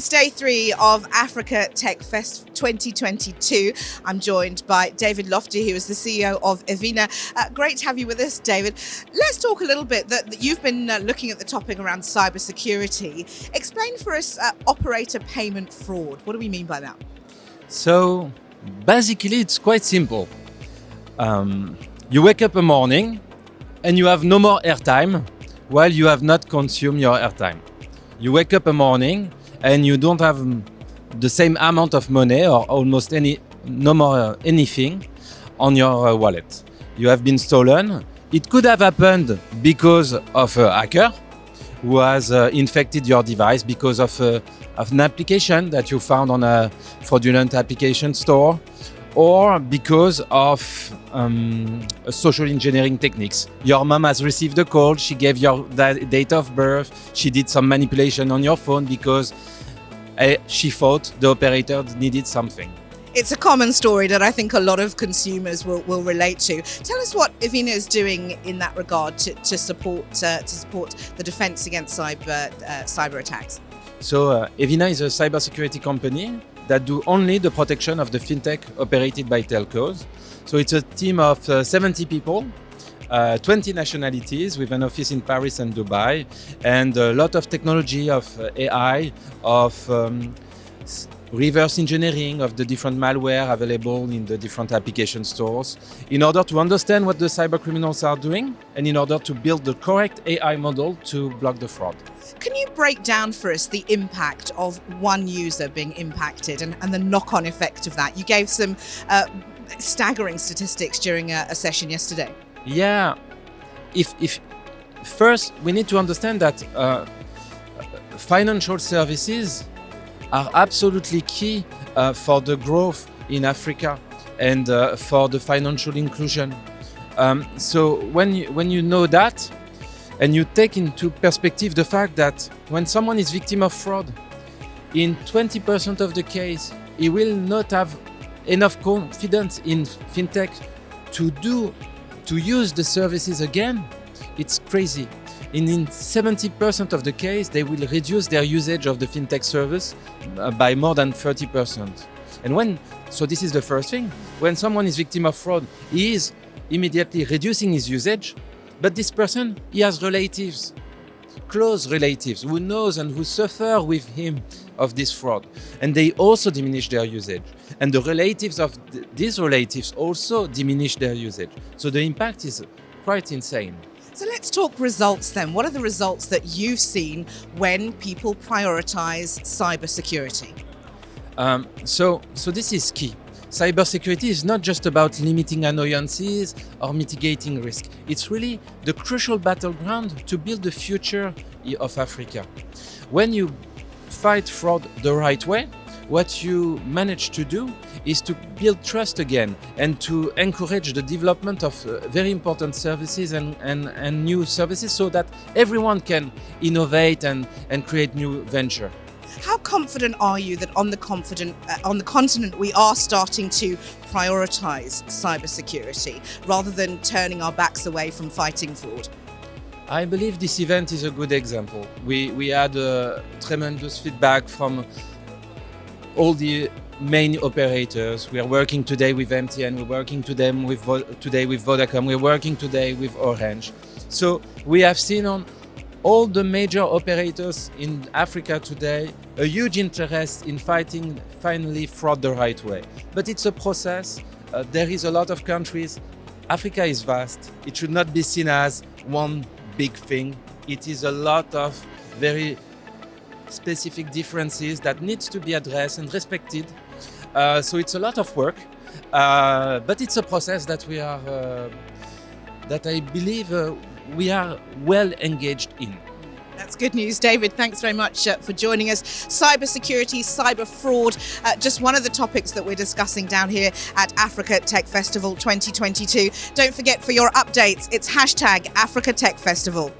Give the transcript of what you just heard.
It's day 3 of Africa Tech Fest 2022. I'm joined by David Lotfi, who is the CEO of Evina. Great to have you with us, David. Let's talk a little bit that you've been looking at the topic around cybersecurity. Explain for us operator payment fraud. What do we mean by that? So basically, it's quite simple. You wake up a morning and you have no more airtime while you have not consumed your airtime. You wake up a morning and you don't have the same amount of money or almost no more anything on your wallet. You have been stolen. It could have happened because of a hacker who has infected your device because of an application that you found on a fraudulent application store, or because of social engineering techniques. Your mom has received a call, she gave your date of birth, she did some manipulation on your phone because she thought the operator needed something. It's a common story that I think a lot of consumers will relate to. Tell us what Evina is doing in that regard to support the defense against cyber attacks. So Evina is a cybersecurity company that do only the protection of the fintech operated by telcos. So it's a team of 70 people, 20 nationalities with an office in Paris and Dubai, and a lot of technology of AI, of reverse engineering of the different malware available in the different application stores in order to understand what the cyber criminals are doing and in order to build the correct AI model to block the fraud. Can you break down for us the impact of one user being impacted and the knock-on effect of that? You gave some staggering statistics during a session yesterday. Yeah, if first we need to understand that financial services are absolutely key for the growth in Africa and for the financial inclusion. So when you know that, and you take into perspective the fact that when someone is victim of fraud, in 20% of the case, he will not have enough confidence in fintech to use the services again. It's crazy. In 70% of the case, they will reduce their usage of the fintech service by more than 30%. And so this is the first thing. When someone is victim of fraud, he is immediately reducing his usage. But this person, he has relatives, close relatives, who knows and who suffer with him of this fraud. And they also diminish their usage. And the relatives of these relatives also diminish their usage. So the impact is quite insane. So let's talk results then. What are the results that you've seen when people prioritize cybersecurity? So this is key. Cybersecurity is not just about limiting annoyances or mitigating risk. It's really the crucial battleground to build the future of Africa. When you fight fraud the right way, what you manage to do is to build trust again and to encourage the development of very important services and new services so that everyone can innovate and create new venture. How confident are you that on the continent we are starting to prioritize cybersecurity rather than turning our backs away from fighting fraud? I believe this event is a good example. We had tremendous feedback from all the main operators. We are working today with MTN, we're working today with Vodacom, we're working today with Orange. So we have seen on all the major operators in Africa today a huge interest in fighting finally fraud the right way. But it's a process. There is a lot of countries. Africa is vast. It should not be seen as one big thing. It is a lot of very specific differences that needs to be addressed and respected. So it's a lot of work, but it's a process that that I believe we are well engaged in. That's good news, David. Thanks very much for joining us. Cybersecurity, cyber fraud, just one of the topics that we're discussing down here at Africa Tech Festival 2022. Don't forget, for your updates, it's #Africa Tech Festival.